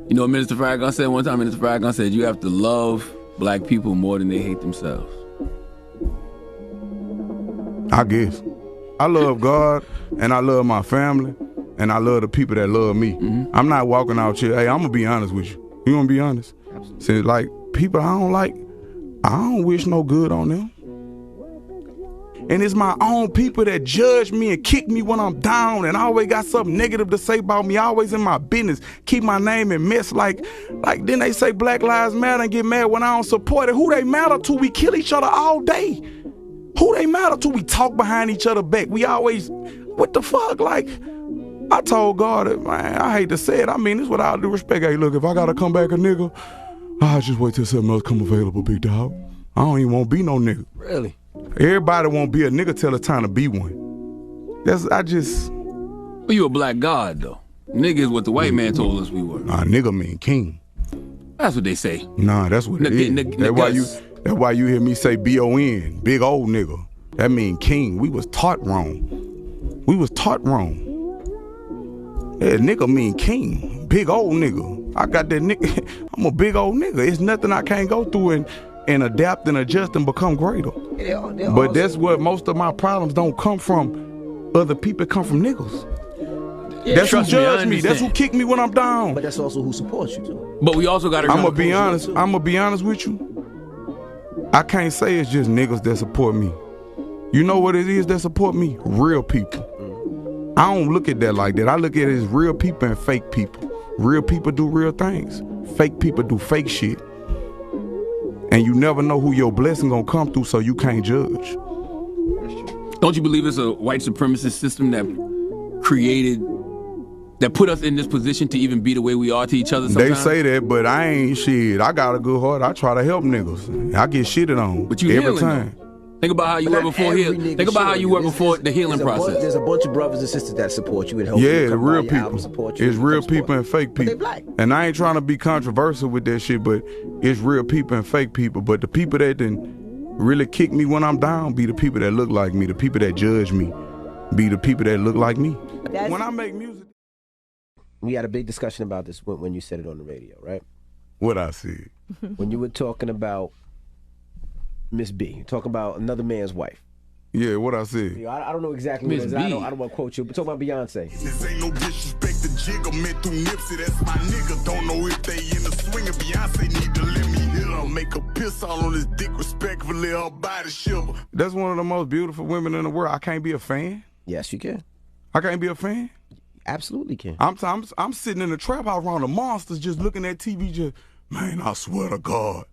You know what Minister Farrakhan said one time? Minister Farrakhan said, you have to love black people more than they hate themselves. I guess. I love God, and I love my family, and I love the people that love me. Mm-hmm. I'm not walking out here. Hey, I'm going to be honest with you. You want to be honest? Absolutely. See, like, people I don't like, I don't wish no good on them. And it's my own people that judge me and kick me when I'm down and always got something negative to say about me, always in my business, keep my name in mess. Like then they say Black Lives Matter and get mad when I don't support it. Who they matter to? We kill each other all day. Who they matter to? We talk behind each other back. We always, what the fuck? Like, I told God, man, I hate to say it. I mean, this is what I'll do respect. Hey, look, if I gotta come back a nigga, I'll just wait till something else come available, big dog. I don't even want to be no nigga. Really? Everybody won't be a nigga till it's time to be one. Well, you a black god, though. Nigga is what the white man told us we were. Nah, nigga mean king. That's what they say. Nah, that's what it is. That's why you hear me say B-O-N, big old nigga. That mean king. We was taught wrong. Yeah, nigga mean king. Big old nigga. I got that nigga. I'm a big old nigga. It's nothing I can't go through and adapt and adjust and become greater. But that's what most of my problems don't come from other people, come from niggas. Yeah, that's who judge me. That's who kick me when I'm down. But that's also who supports you too. But we also got to. I'm gonna be honest with you. I can't say it's just niggas that support me. You know what it is that support me? Real people. I don't look at that like that. I look at it as real people and fake people. Real people do real things. Fake people do fake shit. And you never know who your blessing gonna come through, so you can't judge. Don't you believe it's a white supremacist system that put us in this position to even be the way we are to each other sometimes? They say that, but I ain't shit. I got a good heart. I try to help niggas. I get shitted on. But you every healing, time. Though. Think about how you were before healing. Think about how you were before the healing process. There's a bunch of brothers and sisters that support you and help you. Yeah, the real people. It's real people and fake people. But they black. And I ain't trying to be controversial with that shit, but it's real people and fake people. But the people that didn't really kick me when I'm down be the people that look like me. The people that judge me be the people that look like me. When I make music. We had a big discussion about this when you said it on the radio, right? What I said. When you were talking about Miss B, talking about another man's wife. Yeah, what I said. I don't know exactly what it is. I don't want to quote you, but talking about Beyonce. This ain't no disrespect to Jigga, meant through Nipsey, that's my nigga. Don't know if they in the swing, and Beyonce need to let me hit her. Make a piss all on his dick respectfully, her body shiver. That's one of the most beautiful women in the world. I can't be a fan. Yes, you can. I can't be a fan. Absolutely can. I'm sitting in the trap house around the monsters just looking at TV just, man, I swear to God.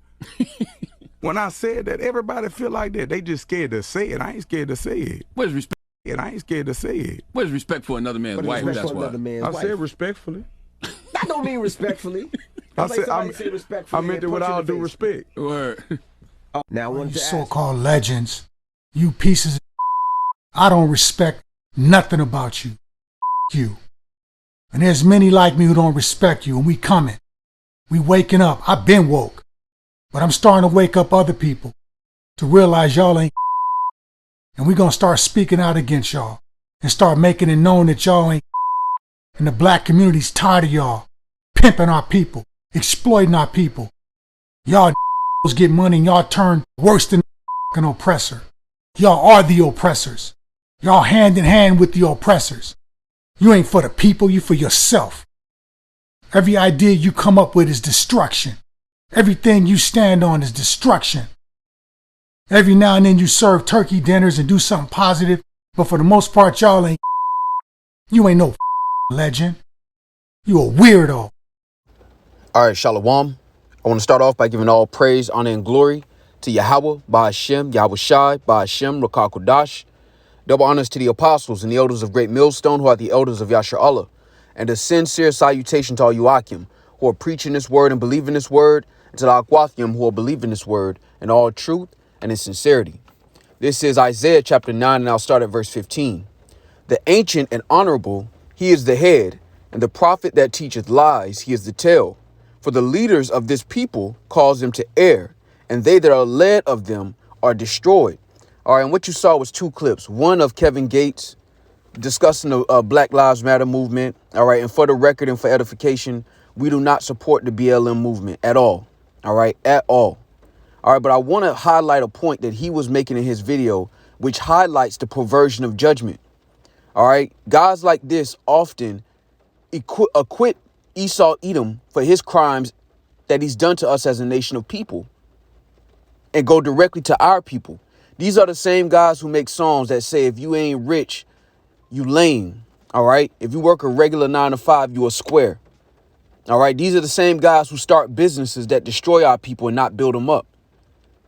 When I said that, everybody feel like that. They just scared to say it. I ain't scared to say it. What is respect? And I ain't scared to say it. What is respect for another man's wife? That's why. I said respectfully. I don't mean respectfully. I meant it with all due respect. Word. Now, you so-called legends, you pieces of I don't respect nothing about you. You. And there's many like me who don't respect you, and we coming. We waking up. I've been woke. But I'm starting to wake up other people to realize y'all ain't and we gonna start speaking out against y'all and start making it known that y'all ain't and the black community's tired of y'all pimping our people, exploiting our people. Y'all get money and y'all turn worse than an oppressor. Y'all are the oppressors. Y'all hand in hand with the oppressors. You ain't for the people, you for yourself. Every idea you come up with is destruction. Everything you stand on is destruction. Every now and then you serve turkey dinners and do something positive, but for the most part, y'all ain't. You ain't no legend. You a weirdo. All right, Shalom. I want to start off by giving all praise, honor, and glory to Yahweh, Ba'ashem, Yahweh Shai, Ba'ashem, Rakah Kodash. Double honors to the apostles and the elders of Great Millstone, who are the elders of Yasher Allah. And a sincere salutation to all you Akim, who are preaching this word and believing this word, and to the Akwathim, who are believing this word in all truth and in sincerity. This is Isaiah chapter 9, and I'll start at verse 15. The ancient and honorable, he is the head, and the prophet that teacheth lies, he is the tail. For the leaders of this people cause them to err, and they that are led of them are destroyed. All right, and what you saw was two clips. One of Kevin Gates discussing the Black Lives Matter movement. All right, and for the record and for edification, We do not support the BLM movement at all. All right, at all. All right, but I want to highlight a point that he was making in his video, which highlights the perversion of judgment. All right, guys like this often acquit Esau Edom for his crimes that he's done to us as a nation of people and go directly to our people. These are the same guys who make songs that say, if you ain't rich, you lame. All right, if you work a regular 9 to 5, you a square. All right, these are the same guys who start businesses that destroy our people and not build them up.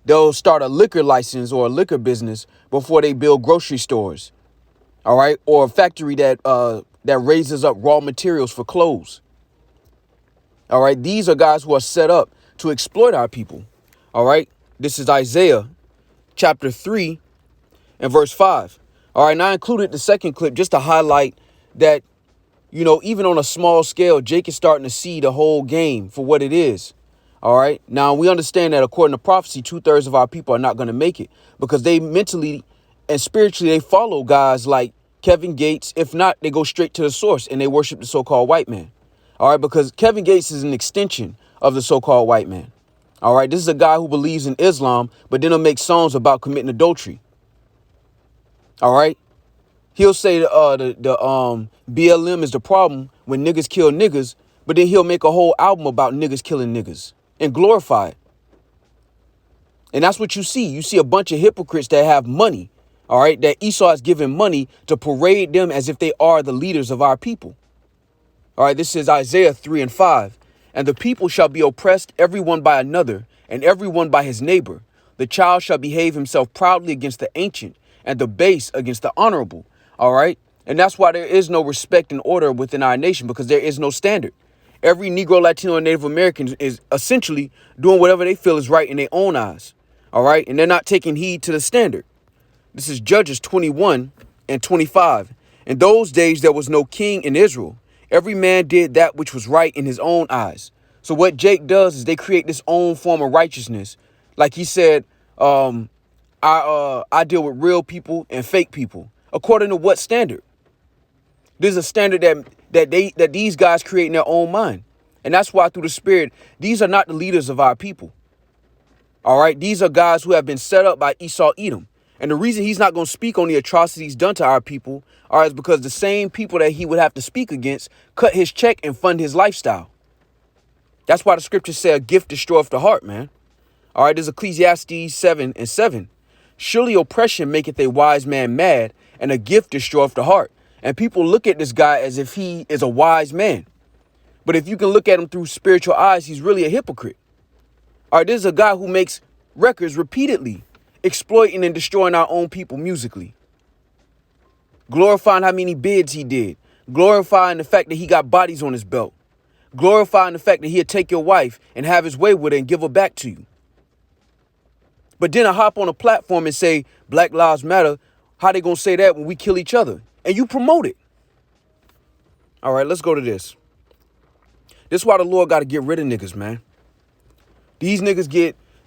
They'll start a liquor license or a liquor business before they build grocery stores. All right, or a factory that raises up raw materials for clothes. All right, these are guys who are set up to exploit our people. All right, this is Isaiah chapter 3 and verse 5. All right, and I included the second clip just to highlight that, you know, even on a small scale, Jake is starting to see the whole game for what it is. All right. Now, we understand that according to prophecy, 2/3 of our people are not going to make it because they mentally and spiritually, they follow guys like Kevin Gates. If not, they go straight to the source and they worship the so-called white man. All right. Because Kevin Gates is an extension of the so-called white man. All right. This is a guy who believes in Islam, but then he'll make songs about committing adultery. All right. He'll say the BLM is the problem when niggas kill niggas, but then he'll make a whole album about niggas killing niggas and glorify it. And that's what you see. You see a bunch of hypocrites that have money, all right, that Esau is giving money to parade them as if they are the leaders of our people. All right, this is Isaiah 3 and 5. And the people shall be oppressed, everyone by another, and everyone by his neighbor. The child shall behave himself proudly against the ancient, and the base against the honorable. All right. And that's why there is no respect and order within our nation, because there is no standard. Every Negro, Latino, and Native American is essentially doing whatever they feel is right in their own eyes. All right. And they're not taking heed to the standard. This is Judges 21 and 25. In those days, there was no king in Israel. Every man did that which was right in his own eyes. So what Jake does is they create this own form of righteousness. Like he said, I deal with real people and fake people. According to what standard? There's a standard that these guys create in their own mind. And that's why through the spirit, these are not the leaders of our people. All right. These are guys who have been set up by Esau Edom. And the reason he's not going to speak on the atrocities done to our people is because the same people that he would have to speak against cut his check and fund his lifestyle. That's why the scriptures say a gift destroyeth the heart, man. All right. There's Ecclesiastes 7 and 7. Surely oppression maketh a wise man mad, and a gift destroyeth the heart. And people look at this guy as if he is a wise man. But if you can look at him through spiritual eyes, he's really a hypocrite. All right, this is a guy who makes records repeatedly, exploiting and destroying our own people musically. Glorifying how many bids he did. Glorifying the fact that he got bodies on his belt. Glorifying the fact that he'll take your wife and have his way with her and give her back to you. But then I hop on a platform and say, Black Lives Matter. How they going to say that when we kill each other? And you promote it. All right, let's go to this. This is why the Lord got to get rid of niggas, man. These niggas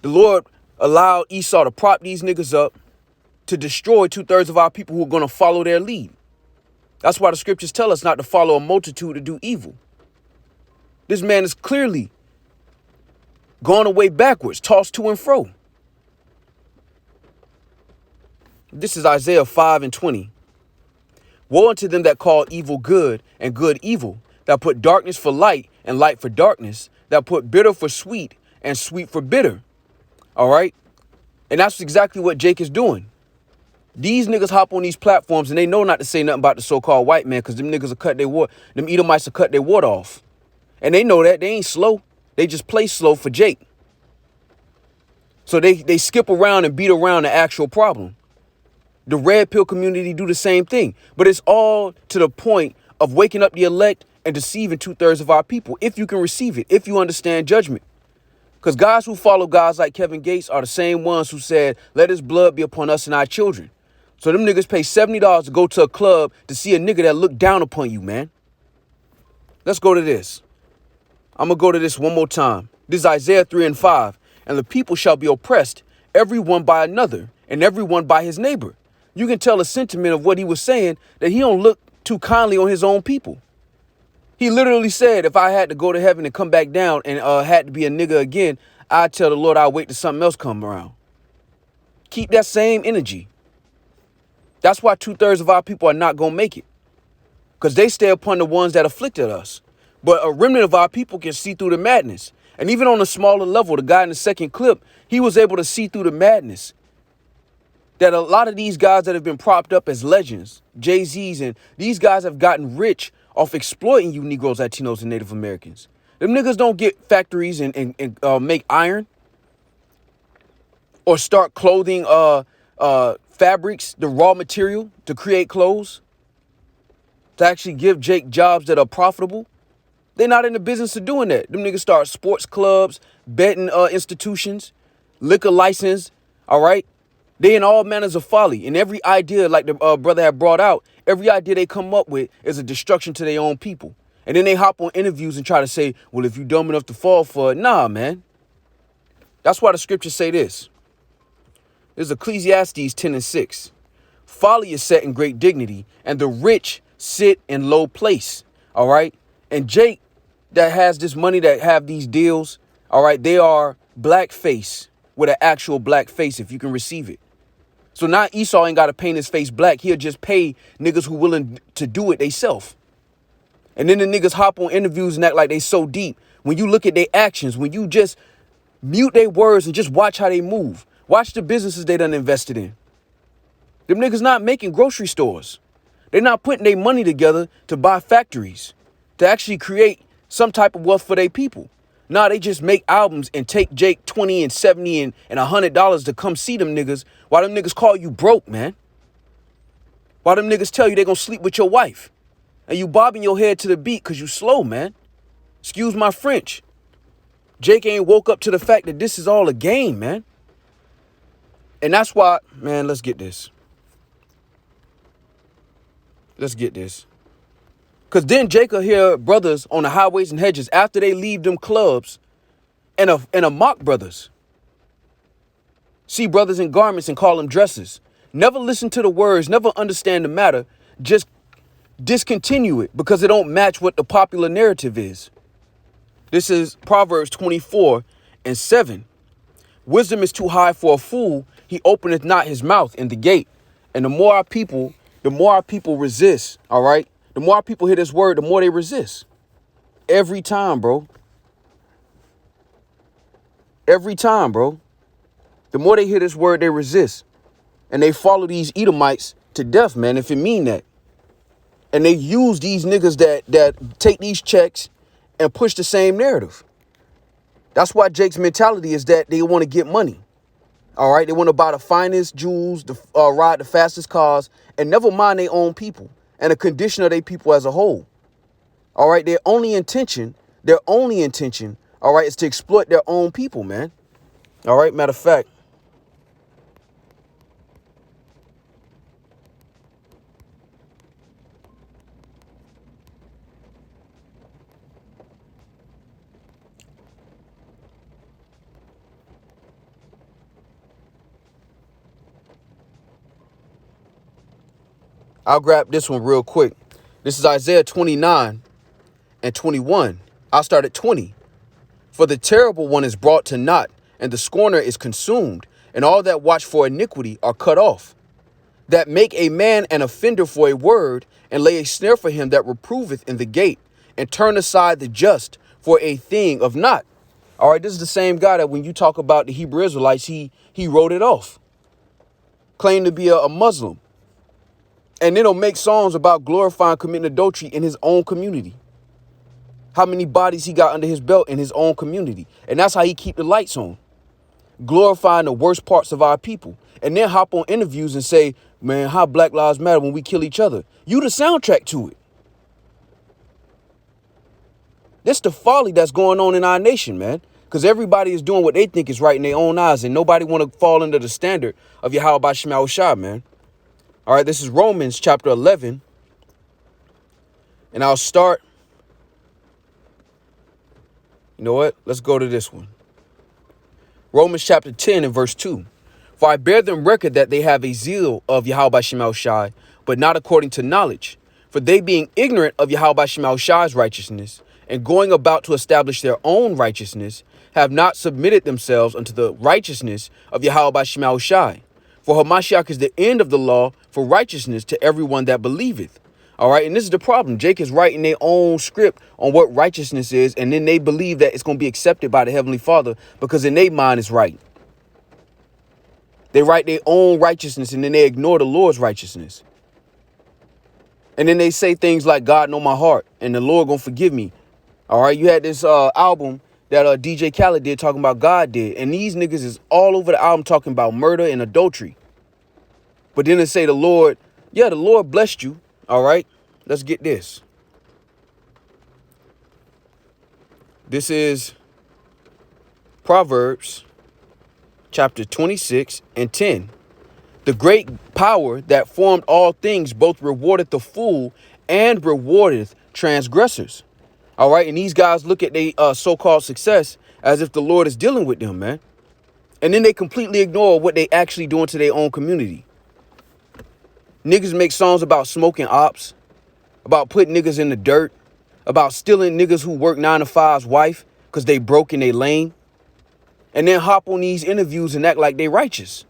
the Lord allowed Esau to prop these niggas up to destroy 2/3 of our people who are going to follow their lead. That's why the scriptures tell us not to follow a multitude to do evil. This man is clearly gone away backwards, tossed to and fro. This is Isaiah 5 and 20. Woe unto them that call evil good and good evil, that put darkness for light and light for darkness, that put bitter for sweet and sweet for bitter. All right. And that's exactly what Jake is doing. These niggas hop on these platforms and they know not to say nothing about the so-called white man because them niggas will cut their water. Them Edomites will cut their water off. And they know that. They ain't slow. They just play slow for Jake. So they skip around and beat around the actual problem. The red pill community do the same thing. But it's all to the point of waking up the elect and deceiving 2/3 of our people. If you can receive it, if you understand judgment. Because guys who follow guys like Kevin Gates are the same ones who said, let his blood be upon us and our children. So them niggas pay $70 to go to a club to see a nigga that look down upon you, man. Let's go to this. I'm going to go to this one more time. This is Isaiah 3 and 5. And the people shall be oppressed, everyone by another, and everyone by his neighbor. You can tell the sentiment of what he was saying, that he don't look too kindly on his own people. He literally said, if I had to go to heaven and come back down and had to be a nigga again, I'd tell the Lord I'll wait till something else come around. Keep that same energy. That's why 2/3 of our people are not going to make it. Because they stay upon the ones that afflicted us. But a remnant of our people can see through the madness. And even on a smaller level, the guy in the second clip, he was able to see through the madness. That a lot of these guys that have been propped up as legends, Jay-Z's, and these guys have gotten rich off exploiting you Negroes, Latinos, and Native Americans. Them niggas don't get factories and make iron or start clothing fabrics, the raw material to create clothes, to actually give Jake jobs that are profitable. They're not in the business of doing that. Them niggas start sports clubs, betting institutions, liquor license, all right? They in all manners of folly. And every idea, like the brother had brought out, every idea they come up with is a destruction to their own people. And then they hop on interviews and try to say, well, if you dumb enough to fall for it, nah, man. That's why the scriptures say this. There's Ecclesiastes 10:6. Folly is set in great dignity, and the rich sit in low place, all right? And Jake, that has this money, that have these deals, all right, they are blackface with an actual black face if you can receive it. So now Esau ain't got to paint his face black. He'll just pay niggas who willing to do it theyself. And then the niggas hop on interviews and act like they so deep. When you look at their actions, when you just mute their words and just watch how they move, watch the businesses they done invested in. Them niggas not making grocery stores. They're not putting their money together to buy factories, to actually create some type of wealth for their people. Nah, they just make albums and take Jake $20 and $70 and $100 to come see them niggas while them niggas call you broke, man. While them niggas tell you they gonna sleep with your wife. And you bobbing your head to the beat because you slow, man. Excuse my French. Jake ain't woke up to the fact that this is all a game, man. And that's why, man, let's get this. Let's get this. Because then Jake will hear brothers on the highways and hedges after they leave them clubs and a mock brothers. See brothers in garments and call them dresses. Never listen to the words, never understand the matter. Just discontinue it because it don't match what the popular narrative is. This is Proverbs 24:7. Wisdom is too high for a fool. He openeth not his mouth in the gate. And the more our people resist, all right? The more our people hear this word, the more they resist. Every time, bro. Every time, bro. The more they hear this word, they resist. And they follow these Edomites to death, man, if it mean that. And they use these niggas that take these checks and push the same narrative. That's why Jake's mentality is that they want to get money. All right. They want to buy the finest jewels, ride the fastest cars, and never mind their own people and the condition of their people as a whole. All right. Their only intention, all right, is to exploit their own people, man. All right. Matter of fact. I'll grab this one real quick. This is Isaiah 29:21. I'll start at 20. For the terrible one is brought to naught, and the scorner is consumed, and all that watch for iniquity are cut off. That make a man an offender for a word, and lay a snare for him that reproveth in the gate, and turn aside the just for a thing of naught. All right, this is the same guy that when you talk about the Hebrew Israelites, he wrote it off. Claimed to be a Muslim. And then he'll make songs about glorifying committing adultery in his own community. How many bodies he got under his belt in his own community. And that's how he keep the lights on. Glorifying the worst parts of our people. And then hop on interviews and say, man, how Black Lives Matter when we kill each other. You the soundtrack to it. This the folly that's going on in our nation, man. Because everybody is doing what they think is right in their own eyes. And nobody want to fall under the standard of Yahweh Ba'Shem Yahushua, man. All right, this is Romans chapter 11, and I'll start. You know what? Let's go to this one. Romans chapter 10 and verse 2. For I bear them record that they have a zeal of Yahweh Ba'Shem Yahushua, but not according to knowledge. For they being ignorant of Yahweh Shema Shai's righteousness, and going about to establish their own righteousness, have not submitted themselves unto the righteousness of Yahweh Shema Shai. For Hamashiach is the end of the law for righteousness to everyone that believeth. All right, and this is the problem. Jake is writing their own script on what righteousness is, and then they believe that it's going to be accepted by the Heavenly Father because in their mind it's right. They write their own righteousness, and then they ignore the Lord's righteousness. And then they say things like, God know my heart, and the Lord going to forgive me. All right, you had this album that DJ Khaled did talking about God did, and these niggas is all over the album talking about murder and adultery. But then they say the Lord, yeah, the Lord blessed you. All right, let's get this. This is Proverbs chapter 26 and 10. The great power that formed all things both rewardeth the fool and rewardeth transgressors. All right, and these guys look at their so-called success as if the Lord is dealing with them, man. And then they completely ignore what they actually doing to their own community. Niggas make songs about smoking ops, about putting niggas in the dirt, about stealing niggas who work 9 to 5's wife because they broke in their lane, and then hop on these interviews and act like they righteous.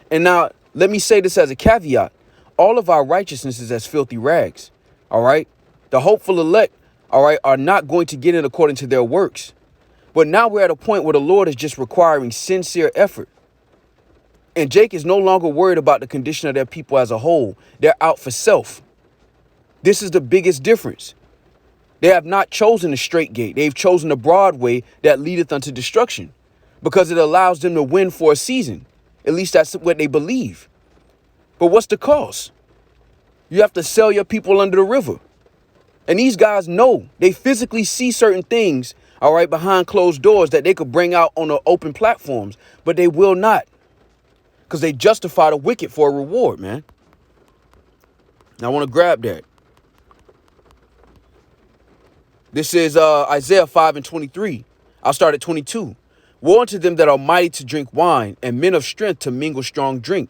And now, let me say this as a caveat. All of our righteousness is as filthy rags, all right? The hopeful elect, all right, are not going to get in according to their works. But now we're at a point where the Lord is just requiring sincere effort. And Jake is no longer worried about the condition of their people as a whole. They're out for self. This is the biggest difference. They have not chosen the straight gate. They've chosen the broad way that leadeth unto destruction because it allows them to win for a season. At least that's what they believe. But what's the cost? You have to sell your people under the river. And these guys know, they physically see certain things, all right, behind closed doors that they could bring out on the open platforms, but they will not because they justify the wicked for a reward, man. Now I want to grab that. This is Isaiah 5 and 23. I'll start at 22. Woe unto them that are mighty to drink wine, and men of strength to mingle strong drink,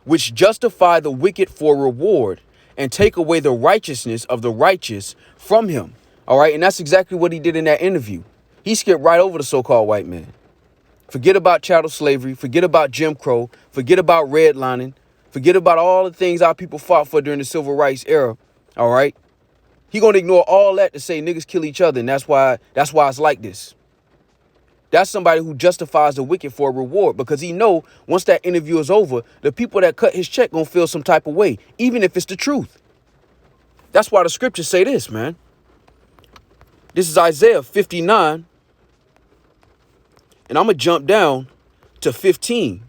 which justify the wicked for reward, and take away the righteousness of the righteous from him. All right, and that's exactly what he did in that interview. He skipped right over the so-called white man. Forget about chattel slavery. Forget about Jim Crow. Forget about redlining. Forget about all the things our people fought for during the civil rights era. All right, he gonna ignore all that to say niggas kill each other, and that's why it's like this. That's somebody who justifies the wicked for a reward because he know once that interview is over, the people that cut his check gonna feel some type of way, even if it's the truth. That's why the scriptures say this, man. This is Isaiah 59. And I'm going to jump down to 15.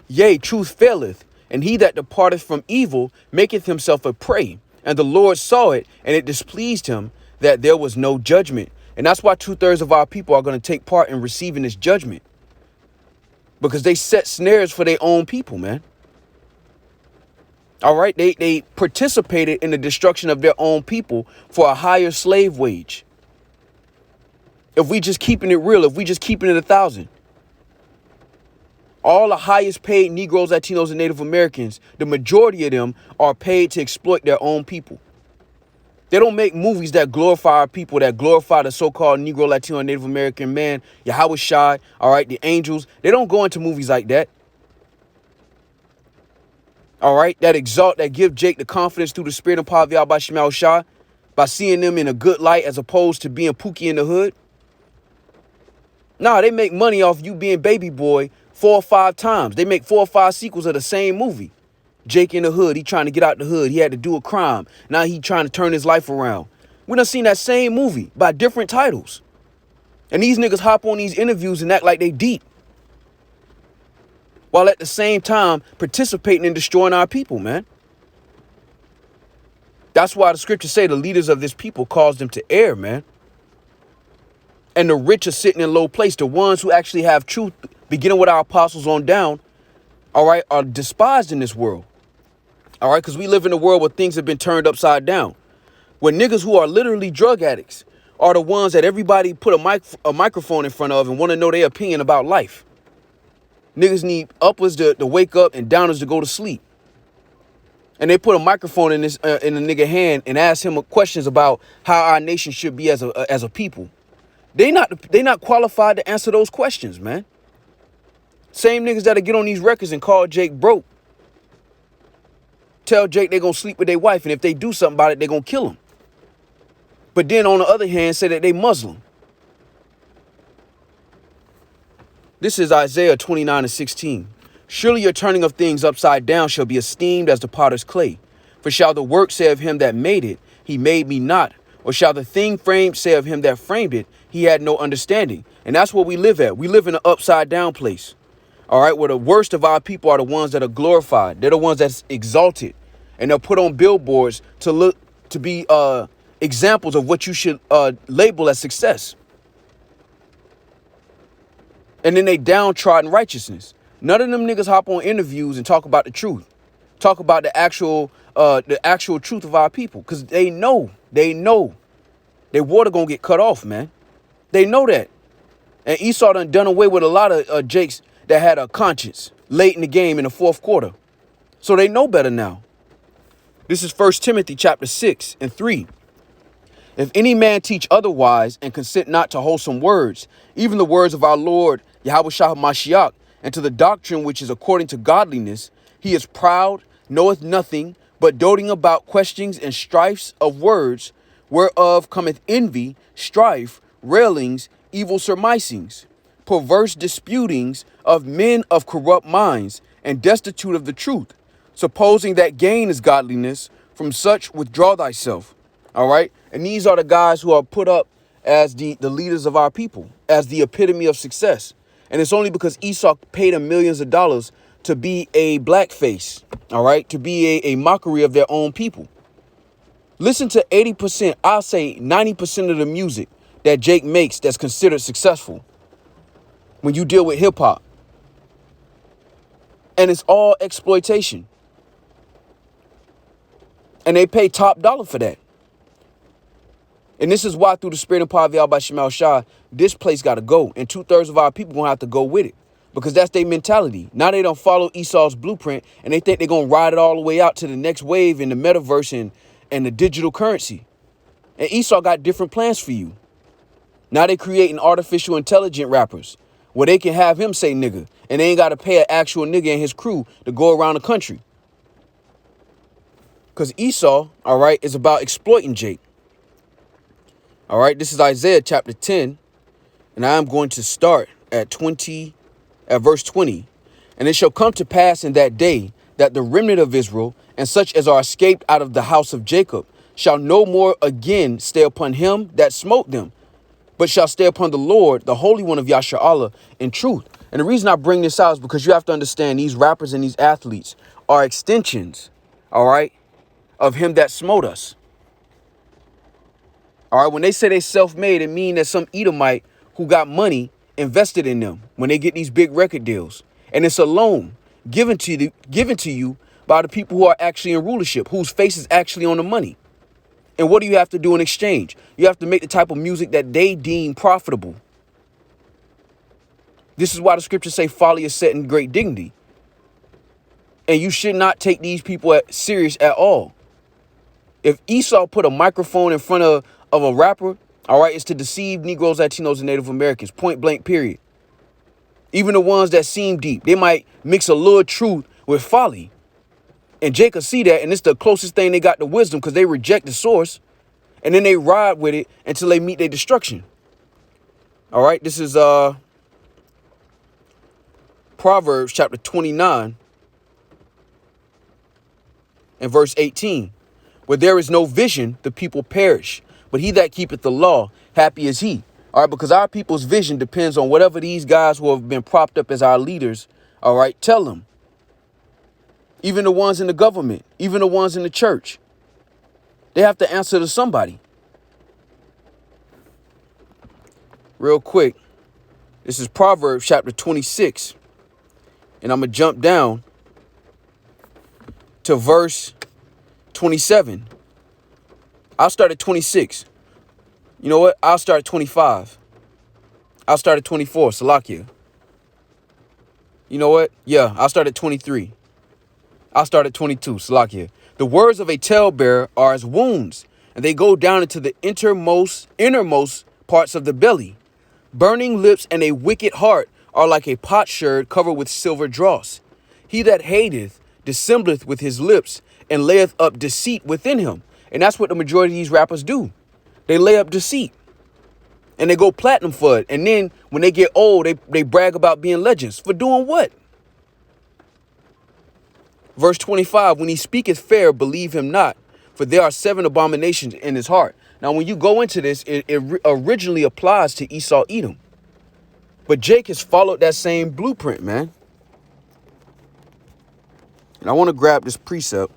Yea, truth faileth, and he that departeth from evil maketh himself a prey. And the Lord saw it, and it displeased him that there was no judgment. And that's why 2/3 of our people are going to take part in receiving this judgment. Because they set snares for their own people, man. All right, they participated in the destruction of their own people for a higher slave wage. If we just keeping it real, if we just keeping it 1,000. All the highest paid Negroes, Latinos, and Native Americans, the majority of them are paid to exploit their own people. They don't make movies that glorify our people, that glorify the so-called Negro, Latino, and Native American man, Yahweh Shai, all right, the angels. They don't go into movies like that. All right, that exalt, that give Jake the confidence through the spirit and power of Yahweh Shema Shai by seeing them in a good light as opposed to being Pookie in the hood. Nah, they make money off you being Baby Boy 4 or 5 times. They make 4 or 5 sequels of the same movie. Jake in the hood, he trying to get out the hood. He had to do a crime. Now he trying to turn his life around. We done seen that same movie by different titles. And these niggas hop on these interviews and act like they deep, while at the same time participating in destroying our people, man. That's why the scriptures say the leaders of this people caused them to err, man. And the rich are sitting in low place. The ones who actually have truth, beginning with our apostles on down, all right, are despised in this world. All right, because we live in a world where things have been turned upside down. Where niggas who are literally drug addicts are the ones that everybody put a microphone in front of and want to know their opinion about life. Niggas need uppers to wake up and downers to go to sleep. and they put a microphone in this in a nigga hand and ask him questions about how our nation should be as a people. They not qualified to answer those questions, man. Same niggas that'll get on these records and call Jake broke. Tell Jake they gonna sleep with their wife, and if they do something about it, they gonna kill him. But then on the other hand, say that they Muslim. This is Isaiah 29:16. Surely your turning of things upside down shall be esteemed as the potter's clay. For shall the work say of him that made it, he made me not? Or shall the thing framed say of him that framed it, he had no understanding? And that's what we live at. We live in an upside down place. All right, where the worst of our people are the ones that are glorified. They're the ones that's exalted. And they're put on billboards to be examples of what you should label as success. And then they downtrodden righteousness. None of them niggas hop on interviews and talk about the truth. Talk about the actual truth of our people. Because they know their water gonna get cut off, man. They know that. And Esau done away with a lot of Jakes that had a conscience late in the game in the fourth quarter. So they know better now. This is 1 Timothy chapter 6:3. If any man teach otherwise and consent not to wholesome words, even the words of our Lord Yahushua Mashiach, and to the doctrine which is according to godliness, he is proud, knoweth nothing, but doting about questions and strifes of words, whereof cometh envy, strife, railings, evil surmisings, perverse disputings of men of corrupt minds, and destitute of the truth, supposing that gain is godliness. From such withdraw thyself. All right. And these are the guys who are put up as the leaders of our people, as the epitome of success. And it's only because Esau paid them millions of dollars to be a blackface. All right. To be a mockery of their own people. Listen to 80%, I'll say 90% of the music that Jake makes that's considered successful when you deal with hip hop. And it's all exploitation. And they pay top dollar for that. And this is why, through the spirit and power of Yahweh Shemal Shah, this place got to go. And 2/3 of our people going to have to go with it. Because that's their mentality. Now they don't follow Esau's blueprint. And they think they're going to ride it all the way out to the next wave in the metaverse and the digital currency. And Esau got different plans for you. Now they creating artificial intelligent rappers where they can have him say nigga. And they ain't got to pay an actual nigga and his crew to go around the country. Because Esau, all right, is about exploiting Jake. All right, this is Isaiah chapter 10. And I am going to start at verse 20. And it shall come to pass in that day that the remnant of Israel and such as are escaped out of the house of Jacob shall no more again stay upon him that smote them, but shall stay upon the Lord, the Holy One of Yasharallah, in truth. And the reason I bring this out is because you have to understand these rappers and these athletes are extensions, all right, of him that smote us. All right, when they say they self-made, it means that some Edomite who got money invested in them when they get these big record deals. And it's a loan given to you by the people who are actually in rulership, whose face is actually on the money. And what do you have to do in exchange? You have to make the type of music that they deem profitable. This is why the scriptures say folly is set in great dignity. And you should not take these people serious at all. If Esau put a microphone in front of a rapper, all right, it's to deceive Negroes, Latinos, and Native Americans, point blank, period. Even the ones that seem deep, they might mix a little truth with folly. And Jake will see that, and it's the closest thing they got to wisdom because they reject the source, and then they ride with it until they meet their destruction. All right, this is Proverbs chapter 29 and verse 18. Where there is no vision, the people perish. But he that keepeth the law, happy is he. All right, because our people's vision depends on whatever these guys who have been propped up as our leaders, all right, tell them. Even the ones in the government, even the ones in the church. They have to answer to somebody. Real quick, this is Proverbs chapter 26. And I'm going to jump down to verse 27. I'll start at 26. You know what? I'll start at 25. I'll start at 24. Salakia. You know what? Yeah, I'll start at 23. I'll start at 22. Salakia. The words of a talebearer are as wounds, and they go down into the innermost parts of the belly. Burning lips and a wicked heart are like a potsherd covered with silver dross. He that hateth dissembleth with his lips, and layeth up deceit within him. And that's what the majority of these rappers do. They lay up deceit. And they go platinum for it. And then when they get old, they brag about being legends. For doing what? Verse 25, when he speaketh fair, believe him not, for there are 7 abominations in his heart. Now, when you go into this, it originally applies to Esau, Edom. But Jake has followed that same blueprint, man. And I want to grab this precept.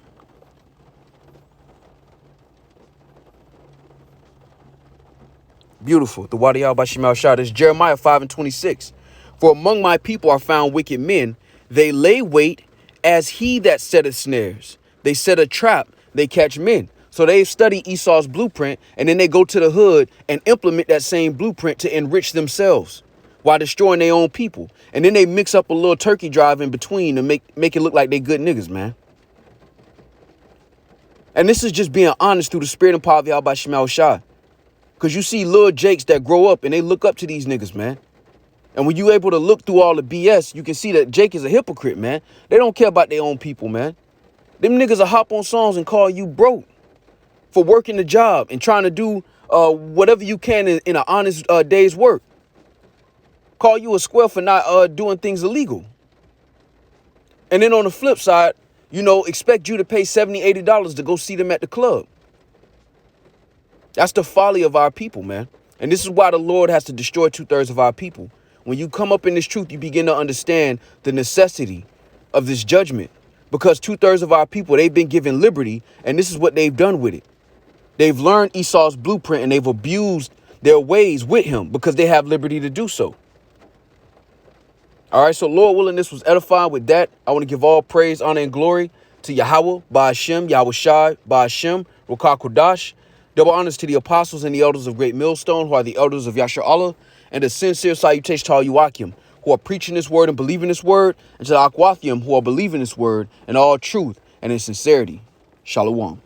Beautiful. The Wadi al-Bashim al-Shah. This is Jeremiah 5:26. For among my people are found wicked men. They lay wait as he that setteth snares. They set a trap. They catch men. So they study Esau's blueprint, and then they go to the hood and implement that same blueprint to enrich themselves while destroying their own people. And then they mix up a little turkey drive in between to make it look like they good niggas, man. And this is just being honest through the spirit and power of Yahweh Shemal Shah. Because you see little Jakes that grow up and they look up to these niggas, man. And when you able to look through all the BS, you can see that Jake is a hypocrite, man. They don't care about their own people, man. Them niggas will hop on songs and call you broke for working the job and trying to do whatever you can in an honest day's work. Call you a square for not doing things illegal. And then on the flip side, you know, expect you to pay $70, $80 to go see them at the club. That's the folly of our people, man. And this is why the Lord has to destroy 2/3 of our people. When you come up in this truth, you begin to understand the necessity of this judgment. Because 2/3 of our people, they've been given liberty, and this is what they've done with it. They've learned Esau's blueprint, and they've abused their ways with him because they have liberty to do so. All right, so Lord willing, this was edifying. With that, I want to give all praise, honor, and glory to Yahweh, Ba'ashem, Yahweh Shai, Ba'ashem, Ruach HaKodesh. Double honors to the apostles and the elders of Great Millstone, who are the elders of Yasher Allah, and a sincere salutation to all Yuakim, who are preaching this word and believing this word, and to the Akwathium, who are believing this word in all truth and in sincerity. Shalom.